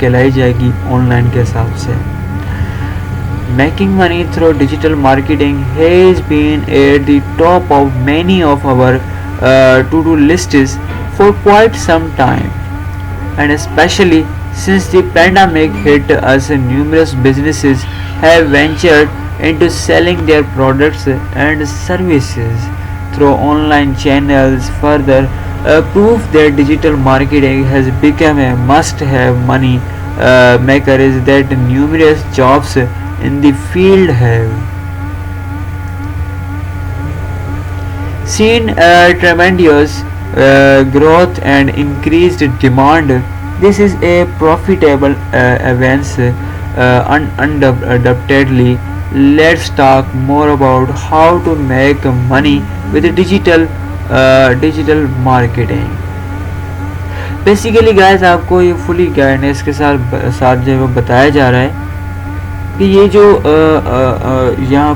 कहलाई जाएगी ऑनलाइन के हिसाब से। Making money through digital marketing has been at the top of many of our to-do lists for quite some time, and especially since the pandemic hit us, numerous businesses have ventured into selling their products and services through online channels. Further, proof that digital marketing has become a must-have money maker is that numerous jobs in the field have seen tremendous growth and increased demand. This is a profitable advance, undoubtedly. Let's talk more about how to make money with digital marketing. Basically guys आपको ये fully guidance के साथ साथ जो है वो बताया जा रहा है कि ये जो यहाँ